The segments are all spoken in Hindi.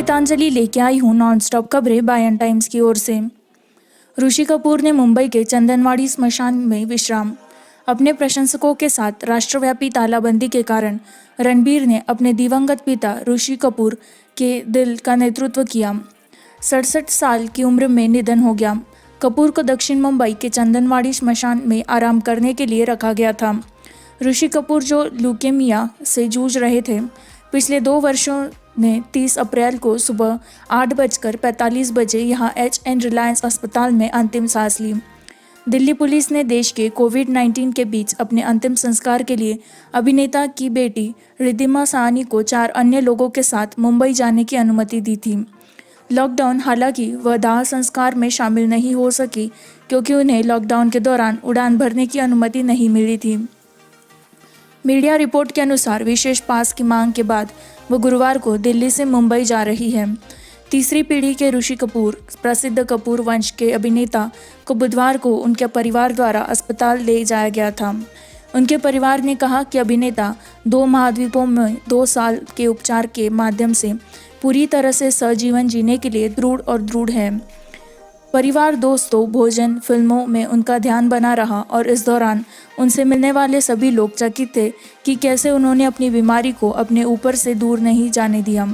गीतांजलि लेके आई हूँ नॉनस्टॉप खबरें बायन टाइम्स की ओर से। ऋषि कपूर ने मुंबई के चंदनवाड़ी स्मशान में विश्राम। अपने प्रशंसकों के साथ राष्ट्रव्यापी तालाबंदी के कारण रणबीर ने अपने दिवंगत पिता ऋषि कपूर के दिल का नेतृत्व किया। 67 साल की उम्र में निधन हो गया। कपूर को दक्षिण मुंबई के चंदनवाड़ी स्मशान में आराम करने के लिए रखा गया था। ऋषि कपूर जो ल्यूकेमिया से जूझ रहे थे, पिछले 2 वर्षों ने 30 अप्रैल को सुबह 8:45 बजे यहां HN रिलायंस अस्पताल में अंतिम सांस ली। दिल्ली पुलिस ने देश के कोविड-19 के बीच अपने अंतिम संस्कार के लिए अभिनेता की बेटी रिद्धिमा साहनी को 4 अन्य लोगों के साथ मुंबई जाने की अनुमति दी थी। लॉकडाउन हालांकि वह दाह संस्कार में शामिल नहीं हो सकी क्योंकि उन्हें लॉकडाउन के दौरान उड़ान भरने की अनुमति नहीं मिली थी। मीडिया रिपोर्ट के अनुसार विशेष पास की मांग के बाद वो गुरुवार को दिल्ली से मुंबई जा रही है। तीसरी पीढ़ी के ऋषि कपूर, प्रसिद्ध कपूर वंश के अभिनेता को बुधवार को उनके परिवार द्वारा अस्पताल ले जाया गया था। उनके परिवार ने कहा कि अभिनेता 2 महाद्वीपों में 2 साल के उपचार के माध्यम से पूरी तरह से सहजीवन जीने के लिए दृढ़ है। परिवार, दोस्तों, भोजन, फिल्मों में उनका ध्यान बना रहा और इस दौरान उनसे मिलने वाले सभी लोग चकित थे कि कैसे उन्होंने अपनी बीमारी को अपने ऊपर से दूर नहीं जाने दिया।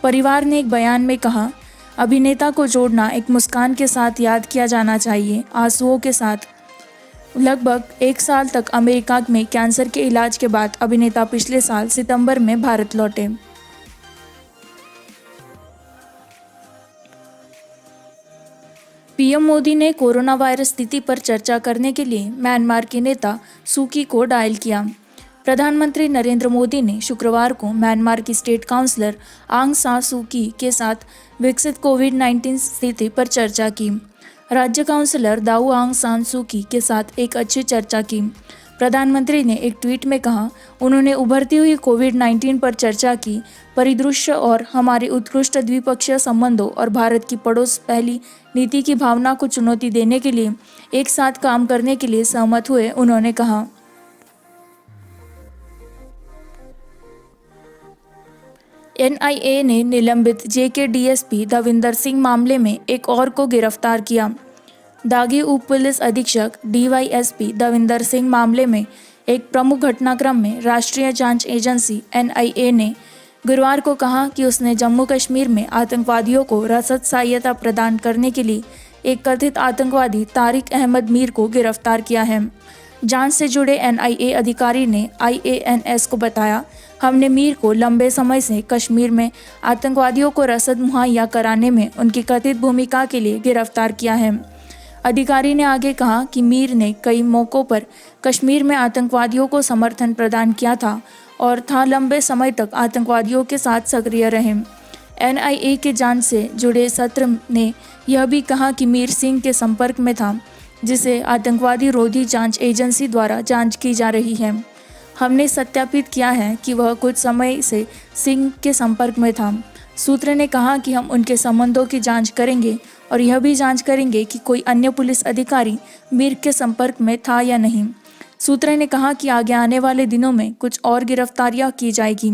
परिवार ने एक बयान में कहा, अभिनेता को जोड़ना एक मुस्कान के साथ याद किया जाना चाहिए, आंसुओं के साथ। लगभग 1 साल तक अमेरिका में कैंसर के इलाज के बाद अभिनेता पिछले साल सितंबर में भारत लौटे। पीएम मोदी ने कोरोना वायरस स्थिति पर चर्चा करने के लिए म्यांमार के नेता सूकी को डायल किया। प्रधानमंत्री नरेंद्र मोदी ने शुक्रवार को म्यांमार की स्टेट काउंसलर आंग सान सू की के साथ विकसित कोविड-19 स्थिति पर चर्चा की। राज्य काउंसलर दाऊ आंग सान सू की के साथ एक अच्छी चर्चा की। प्रधानमंत्री ने एक ट्वीट में कहा, उन्होंने उभरती हुई कोविड-19 पर चर्चा की परिदृश्य और हमारे उत्कृष्ट द्विपक्षीय संबंधों और भारत की पड़ोस पहली नीति की भावना को चुनौती देने के लिए एक साथ काम करने के लिए सहमत हुए। उन्होंने कहा, NIA ने निलंबित JK DSP दविंदर सिंह मामले में एक और को गिरफ्तार किया। दागी उप पुलिस अधीक्षक DYSP दविंदर सिंह मामले में एक प्रमुख घटनाक्रम में राष्ट्रीय जांच एजेंसी NIA ने गुरुवार को कहा कि उसने जम्मू कश्मीर में आतंकवादियों को रसद सहायता प्रदान करने के लिए एक कथित आतंकवादी तारिक अहमद मीर को गिरफ्तार किया है। जांच से जुड़े NIA अधिकारी ने IANS को बताया, हमने मीर को लंबे समय से कश्मीर में आतंकवादियों को रसद मुहैया कराने में उनकी कथित भूमिका के लिए गिरफ्तार किया है। अधिकारी ने आगे कहा कि मीर ने कई मौक़ों पर कश्मीर में आतंकवादियों को समर्थन प्रदान किया था और लंबे समय तक आतंकवादियों के साथ सक्रिय रहे। NIA के जांच से जुड़े सत्र ने यह भी कहा कि मीर सिंह के संपर्क में था, जिसे आतंकवादी रोधी जांच एजेंसी द्वारा जांच की जा रही है। हमने सत्यापित किया है कि वह कुछ समय से सिंह के संपर्क में था। सूत्र ने कहा कि हम उनके संबंधों की जांच करेंगे और यह भी जांच करेंगे कि कोई अन्य पुलिस अधिकारी मीर के संपर्क में था या नहीं। सूत्र ने कहा कि आगे आने वाले दिनों में कुछ और गिरफ्तारियां की जाएगी।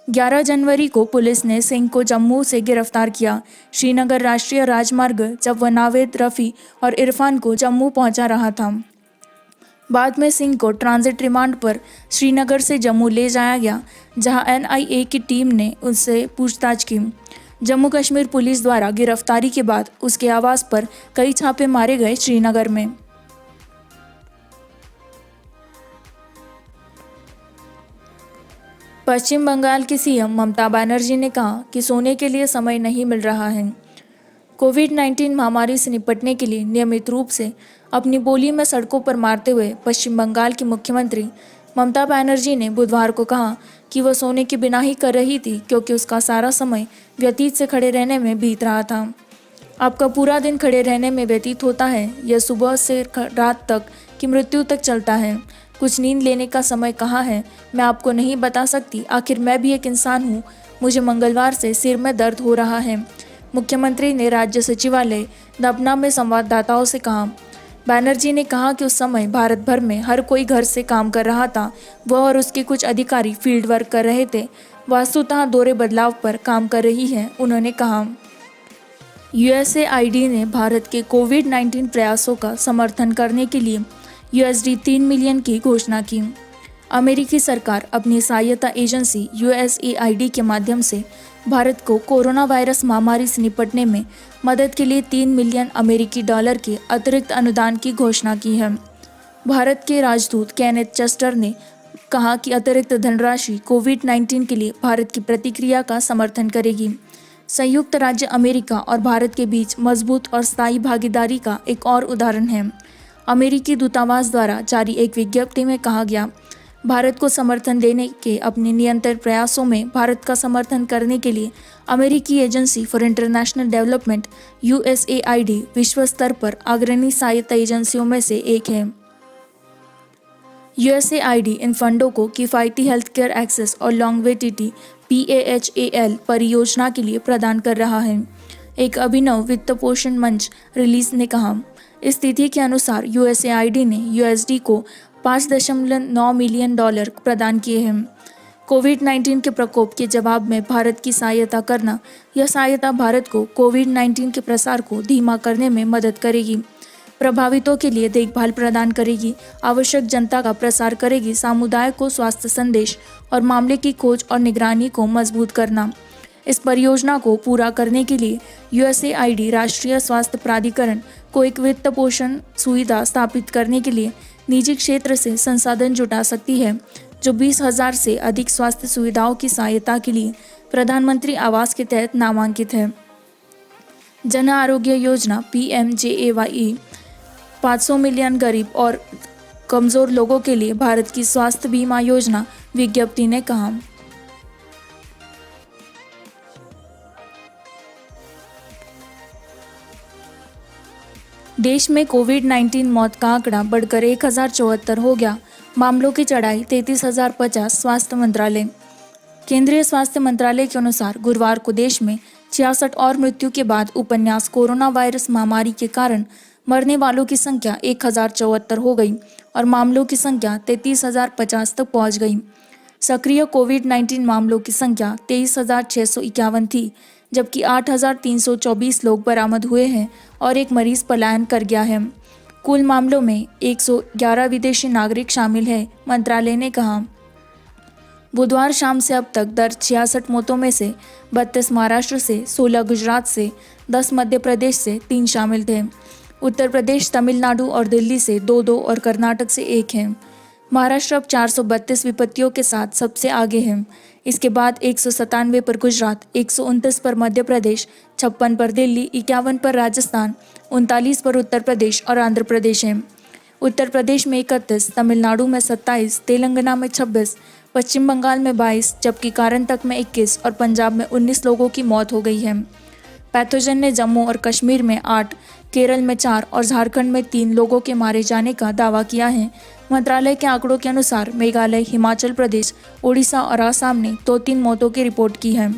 11 जनवरी को पुलिस ने सिंह को जम्मू से गिरफ्तार किया, श्रीनगर राष्ट्रीय राजमार्ग, जब वह नावेद, रफ़ी और इरफान को जम्मू पहुंचा रहा था। बाद में सिंह को ट्रांजिट रिमांड पर श्रीनगर से जम्मू ले जाया गया, जहां NIA की टीम ने उससे पूछताछ की। जम्मू कश्मीर पुलिस द्वारा गिरफ्तारी के बाद उसके आवास पर कई छापे मारे गए। श्रीनगर में पश्चिम बंगाल की CM ममता बनर्जी ने कहा कि सोने के लिए समय नहीं मिल रहा है। कोविड-19 महामारी से निपटने के लिए नियमित रूप से अपनी बोली में सड़कों पर मारते हुए पश्चिम बंगाल की मुख्यमंत्री ममता बनर्जी ने बुधवार को कहा कि वह सोने के बिना ही कर रही थी, क्योंकि उसका सारा समय व्यतीत से खड़े रहने में बीत रहा था। आपका पूरा दिन खड़े रहने में व्यतीत होता है, यह सुबह से रात तक की मृत्यु तक चलता है। कुछ नींद लेने का समय कहाँ है, मैं आपको नहीं बता सकती। आखिर मैं भी एक इंसान हूँ। मुझे मंगलवार से सिर में दर्द हो रहा है, मुख्यमंत्री ने राज्य सचिवालय नपना में संवाददाताओं से कहा। बैनर्जी ने कहा कि उस समय भारत भर में हर कोई घर से काम कर रहा था। वह और उसके कुछ अधिकारी फील्ड वर्क कर रहे थे। वास्तुतः दोहरे बदलाव पर काम कर रही है। उन्होंने कहा, यूएसएआईडी ने भारत के कोविड-19 प्रयासों का समर्थन करने के लिए $3 मिलियन की घोषणा की। अमेरिकी सरकार अपनी सहायता एजेंसी यूएसएआईडी के माध्यम से भारत को कोरोना वायरस महामारी से निपटने में मदद के लिए $3 मिलियन अमेरिकी डॉलर के अतिरिक्त अनुदान की घोषणा की है। भारत के राजदूत केनेथ चस्टर ने कहा कि अतिरिक्त धनराशि कोविड-19 के लिए भारत की प्रतिक्रिया का समर्थन करेगी। संयुक्त राज्य अमेरिका और भारत के बीच मजबूत और स्थायी भागीदारी का एक और उदाहरण है। अमेरिकी दूतावास द्वारा जारी एक विज्ञप्ति में कहा गया, भारत को समर्थन देने के अपने निरंतर प्रयासों में भारत का समर्थन करने के लिए अमेरिकी agency for international development USAID विश्व स्तर पर अग्रणी सहायता एजेंसियों में से एक है। यूएसएआईडी इन फंडों को किफ़ायती हेल्थ केयर एक्सेस और लॉन्गेविटी PAHAL परियोजना के लिए प्रदान कर रहा है, एक अभिनव वित्त पोषण मंच रिलीज ने कहा। इस तिथि के अनुसार यूएसएआईडी ने USD को $5.9 मिलियन प्रदान किए हैं। कोविड-19 के प्रकोप के जवाब में भारत की सहायता करना, यह सहायता भारत को कोविड-19 के प्रसार को धीमा करने में मदद करेगी, प्रभावितों के लिए देखभाल प्रदान करेगी, आवश्यक जनता का प्रसार करेगी, समुदाय को स्वास्थ्य संदेश और मामले की खोज और निगरानी को मजबूत करना। इस परियोजना को पूरा करने के लिए यूएसएआईडी राष्ट्रीय स्वास्थ्य प्राधिकरण को एक वित्त पोषण सुविधा स्थापित करने के लिए निजी क्षेत्र से संसाधन जुटा सकती है, जो 20,000 से अधिक स्वास्थ्य सुविधाओं की सहायता के लिए प्रधानमंत्री आवास के तहत नामांकित है। जन आरोग्य योजना PMJAY 500 मिलियन गरीब और कमजोर लोगों के लिए भारत की स्वास्थ्य बीमा योजना, विज्ञप्ति ने कहा। देश में कोविड-19 मौत का आंकड़ा बढ़कर 1074 हो गया, मामलों की चढ़ाई 33,050। स्वास्थ्य मंत्रालय। केंद्रीय स्वास्थ्य मंत्रालय के अनुसार गुरुवार को देश में 66 और मृत्यु के बाद उपन्यास कोरोना वायरस महामारी के कारण मरने वालों की संख्या 1074 हो गई और मामलों की संख्या 33,050 तक पहुंच गई। सक्रिय कोविड-19 मामलों की संख्या 23,651 थी, जबकि 8,324 लोग बरामद हुए हैं और एक मरीज पलायन कर गया है। कुल मामलों में 111 विदेशी नागरिक शामिल हैं, मंत्रालय ने कहा। बुधवार शाम से अब तक दर्ज 66 मौतों में से 32 महाराष्ट्र से, 16 गुजरात से, 10 मध्य प्रदेश से, 3 शामिल थे। उत्तर प्रदेश, तमिलनाडु और दिल्ली से 2-2 और कर्नाटक से 1 है। महाराष्ट्र अब 432 विपत्तियों के साथ सबसे आगे है। इसके बाद 197 पर गुजरात, 129 पर मध्य प्रदेश, 56 पर दिल्ली, 51 पर राजस्थान, 39 पर उत्तर प्रदेश और आंध्र प्रदेश है। उत्तर प्रदेश में 31, तमिलनाडु में 27, तेलंगाना में 26, पश्चिम बंगाल में 22, जबकि कर्नाटक में 21 और पंजाब में 19 लोगों की मौत हो गई है। पैथोजन ने जम्मू और कश्मीर में 8, केरल में 4 और झारखंड में 3 लोगों के मारे जाने का दावा किया है। मंत्रालय के आंकड़ों के अनुसार मेघालय, हिमाचल प्रदेश, ओडिशा और असम ने 2-3 मौतों की रिपोर्ट की है।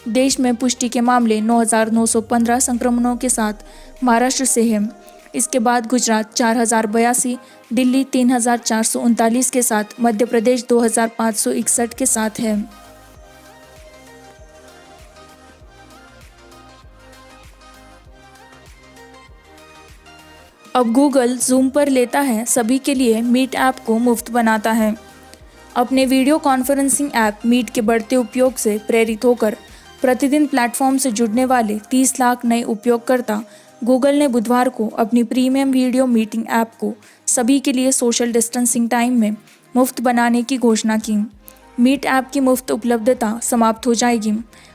देश में पुष्टि के मामले 9,915 संक्रमणों के साथ महाराष्ट्र से हैं। इसके बाद गुजरात 4,082, दिल्ली 3,439 के साथ, मध्य प्रदेश 2,561 के साथ है। अब गूगल जूम पर लेता है सभी के लिए मीट ऐप को मुफ्त बनाता है। अपने वीडियो कॉन्फ्रेंसिंग ऐप मीट के बढ़ते उपयोग से प्रेरित होकर प्रतिदिन प्लेटफॉर्म से जुड़ने वाले 30 लाख नए उपयोगकर्ता गूगल ने बुधवार को अपनी प्रीमियम वीडियो मीटिंग ऐप को सभी के लिए सोशल डिस्टेंसिंग टाइम में मुफ्त बनाने की घोषणा की। मीट ऐप की मुफ्त उपलब्धता समाप्त हो जाएगी।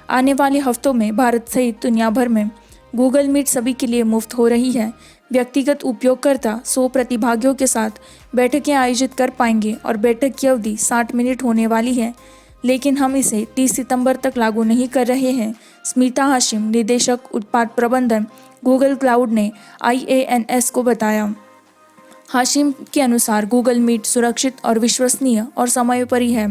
आने वाले हफ्तों में भारत सहित दुनिया भर में गूगल मीट सभी के लिए मुफ्त हो रही है। व्यक्तिगत उपयोगकर्ता 100 प्रतिभागियों के साथ बैठकें आयोजित कर पाएंगे और बैठक की अवधि 60 मिनट होने वाली है, लेकिन हम इसे 30 सितंबर तक लागू नहीं कर रहे हैं। स्मिता हाशिम, निदेशक उत्पाद प्रबंधन, गूगल क्लाउड ने IANS को बताया। हाशिम के अनुसार गूगल मीट सुरक्षित और विश्वसनीय और समयोपरि है।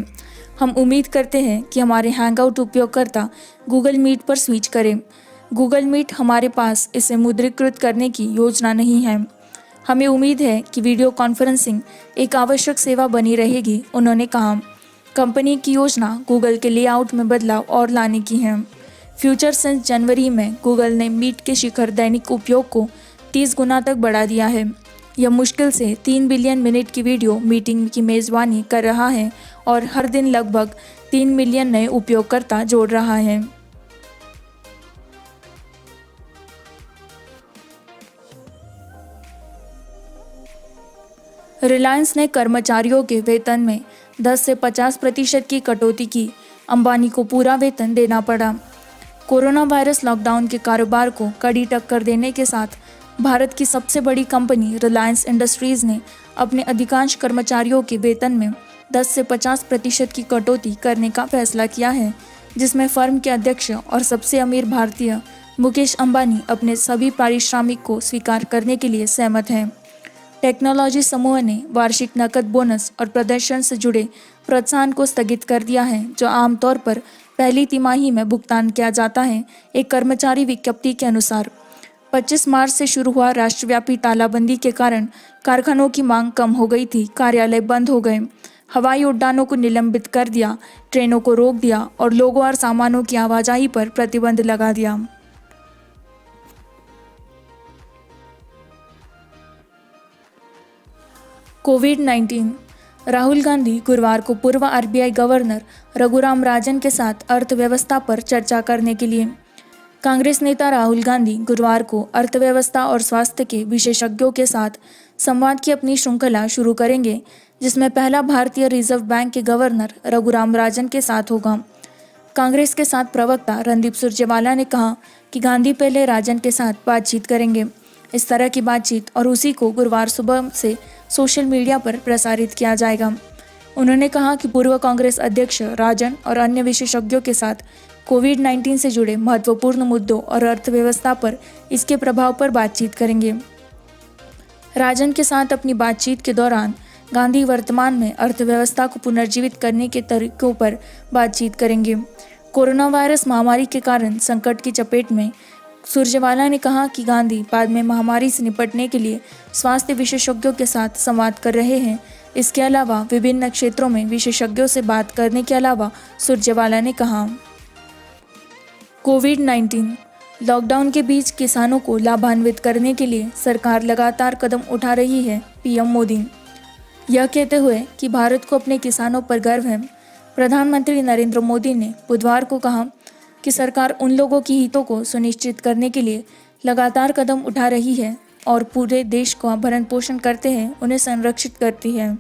हम उम्मीद करते हैं कि हमारे हैंगआउट उपयोगकर्ता गूगल मीट पर स्विच करें। गूगल मीट हमारे पास इसे मुद्रीकृत करने की योजना नहीं है। हमें उम्मीद है कि वीडियो कॉन्फ्रेंसिंग एक आवश्यक सेवा बनी रहेगी, उन्होंने कहा। कंपनी की योजना गूगल के लेआउट में बदलाव और लाने की है। फ्यूचर सिंस जनवरी में गूगल ने मीट के शिखर दैनिक उपयोग को 30 गुना तक बढ़ा दिया है। यह मुश्किल से 3 बिलियन मिनट की वीडियो मीटिंग की मेज़बानी कर रहा है और हर दिन लगभग 3 मिलियन नए उपयोगकर्ता जोड़ रहा है। रिलायंस ने कर्मचारियों के वेतन में 10 से 50% की कटौती की। अंबानी को पूरा वेतन देना पड़ा। कोरोना वायरस लॉकडाउन के कारोबार को कड़ी टक्कर देने के साथ भारत की सबसे बड़ी कंपनी रिलायंस इंडस्ट्रीज़ ने अपने अधिकांश कर्मचारियों के वेतन में 10 से 50% की कटौती करने का फैसला किया है, जिसमें फर्म के अध्यक्ष और सबसे अमीर भारतीय मुकेश अंबानी अपने सभी पारिश्रमिक को स्वीकार करने के लिए सहमत हैं। टेक्नोलॉजी समूह ने वार्षिक नकद बोनस और प्रदर्शन से जुड़े प्रोत्साहन को स्थगित कर दिया है, जो आमतौर पर पहली तिमाही में भुगतान किया जाता है। एक कर्मचारी विज्ञप्ति के अनुसार 25 मार्च से शुरू हुआ राष्ट्रव्यापी तालाबंदी के कारण कारखानों की मांग कम हो गई थी, कार्यालय बंद हो गए, हवाई उड़ानों को निलंबित कर दिया, ट्रेनों को रोक दिया और लोगों और सामानों की आवाजाही पर प्रतिबंध लगा दिया। कोविड-19। राहुल गांधी गुरुवार को पूर्व आरबीआई गवर्नर रघुराम राजन के साथ अर्थव्यवस्था पर चर्चा करने के लिए। कांग्रेस नेता राहुल गांधी गुरुवार को अर्थव्यवस्था और स्वास्थ्य के विशेषज्ञों के साथ संवाद की अपनी श्रृंखला शुरू करेंगे, जिसमें पहला भारतीय रिजर्व बैंक के गवर्नर रघुराम राजन के साथ होगा। कांग्रेस के साथ प्रवक्ता रणदीप सुरजेवाला ने कहा कि गांधी पहले राजन के साथ बातचीत करेंगे। इस तरह की बातचीत और उसी को गुरुवार सुबह से सोशल मीडिया पर प्रसारित किया जाएगा। उन्होंने कहा कि पूर्व कांग्रेस अध्यक्ष राजन और अन्य विशेषज्ञों के साथ कोविड-19 से जुड़े महत्वपूर्ण मुद्दों और अर्थव्यवस्था पर इसके प्रभाव पर बातचीत करेंगे। राजन के साथ अपनी बातचीत के दौरान गांधी वर्तमान में अर्थव्यवस्था को पुनर्जीवित करने के तरीकों पर बातचीत करेंगे। कोरोना वायरस महामारी के कारण संकट की चपेट में सुरजेवाला ने कहा कि गांधी बाद में महामारी से निपटने के लिए स्वास्थ्य विशेषज्ञों के साथ संवाद कर रहे हैं। इसके अलावा विभिन्न क्षेत्रों में विशेषज्ञों से बात करने के अलावा सुरजेवाला ने कहा, कोविड-19 लॉकडाउन के बीच किसानों को लाभान्वित करने के लिए सरकार लगातार कदम उठा रही है। पीएम मोदी यह कहते हुए कि भारत को अपने किसानों पर गर्व है। प्रधानमंत्री नरेंद्र मोदी ने बुधवार को कहा कि सरकार उन लोगों की हितों को सुनिश्चित करने के लिए लगातार कदम उठा रही है और पूरे देश को भरण पोषण करते हैं उन्हें संरक्षित करती है।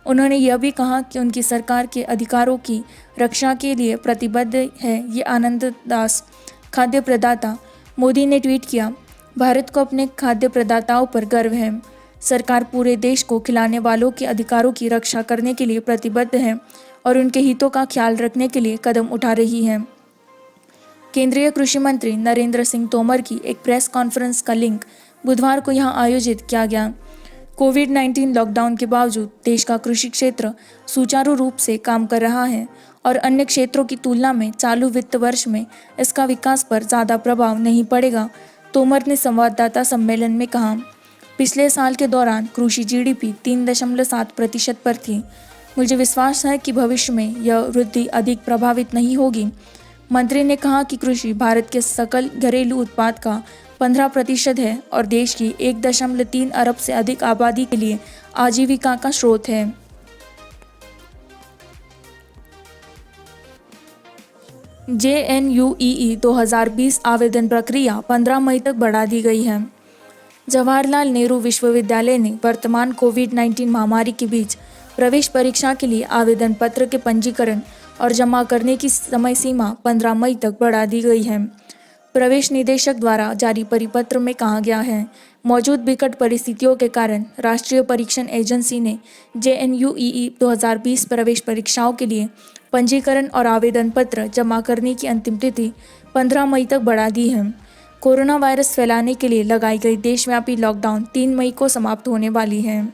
उन्होंने यह भी कहा कि उनकी सरकार के अधिकारों की रक्षा के लिए प्रतिबद्ध है। ये आनंद दास, खाद्य प्रदाता। मोदी ने ट्वीट किया, भारत को अपने खाद्य प्रदाताओं पर गर्व है। सरकार पूरे देश को खिलाने वालों के अधिकारों की रक्षा करने के लिए प्रतिबद्ध है और उनके हितों का ख्याल रखने के लिए कदम उठा रही है। केंद्रीय कृषि मंत्री नरेंद्र सिंह तोमर की एक प्रेस कॉन्फ्रेंस का लिंक बुधवार को यहां आयोजित किया गया। कोविड-19 लॉकडाउन के बावजूद देश का कृषि क्षेत्र सुचारू रूप से काम कर रहा है और अन्य क्षेत्रों की तुलना में चालू वित्त वर्ष में इसका विकास पर ज़्यादा प्रभाव नहीं पड़ेगा। तोमर ने संवाददाता सम्मेलन में कहा, पिछले साल के दौरान कृषि जीडीपी 3.7% पर थी। मुझे विश्वास है कि भविष्य में यह वृद्धि अधिक प्रभावित नहीं होगी। मंत्री ने कहा कि कृषि भारत के सकल घरेलू उत्पाद का 15% है और देश की 1.3 अरब से अधिक आबादी के लिए आजीविका का स्रोत है। JNUEE 2020 आवेदन प्रक्रिया 15 मई तक बढ़ा दी गई है। जवाहरलाल नेहरू विश्वविद्यालय ने वर्तमान कोविड-19 महामारी के बीच प्रवेश परीक्षा के लिए आवेदन पत्र के पंजीकरण और जमा करने की समय सीमा 15 मई तक बढ़ा दी गई है। प्रवेश निदेशक द्वारा जारी परिपत्र में कहा गया है, मौजूद विकट परिस्थितियों के कारण राष्ट्रीय परीक्षण एजेंसी ने JNUEE 2020 प्रवेश परीक्षाओं के लिए पंजीकरण और आवेदन पत्र जमा करने की अंतिम तिथि 15 मई तक बढ़ा दी है। कोरोना वायरस फैलाने के लिए लगाई गई देशव्यापी लॉकडाउन 3 मई को समाप्त होने वाली है।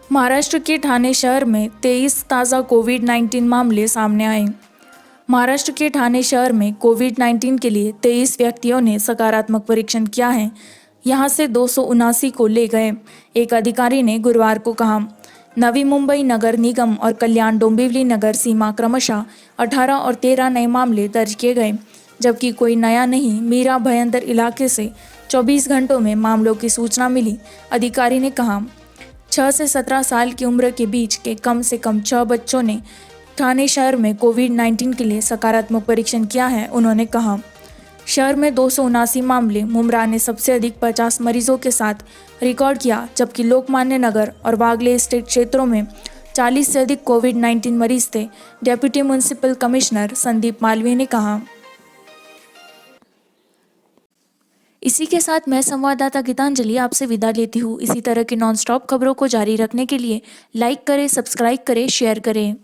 महाराष्ट्र के ठाणे शहर में 23 ताज़ा कोविड-19 मामले सामने आए। महाराष्ट्र के ठाणे शहर में कोविड-19 के लिए 23 व्यक्तियों ने सकारात्मक परीक्षण किया है, यहाँ से 279 को ले गए, एक अधिकारी ने गुरुवार को कहा। नवी मुंबई नगर निगम और कल्याण डोंबिवली नगर सीमा क्रमशः 18 और 13 नए मामले दर्ज किए गए, जबकि कोई नया नहीं। मीरा भयंदर इलाके से 24 घंटों में मामलों की सूचना मिली, अधिकारी ने कहा। 6 से 17 साल की उम्र के बीच के कम से कम 6 बच्चों ने ठाणे शहर में कोविड-19 के लिए सकारात्मक परीक्षण किया है, उन्होंने कहा। शहर में 279 मामले। मुंब्रा ने सबसे अधिक 50 मरीजों के साथ रिकॉर्ड किया, जबकि लोकमान्य नगर और वागले स्टेट क्षेत्रों में 40 से अधिक कोविड-19 मरीज थे, deputy municipal commissioner Sandeep Malviya ने कहा। इसी के साथ मैं संवाददाता गीतांजलि आपसे विदा लेती हूँ। इसी तरह की नॉन स्टॉप खबरों को जारी रखने के लिए लाइक करें, सब्सक्राइब करें, शेयर करें।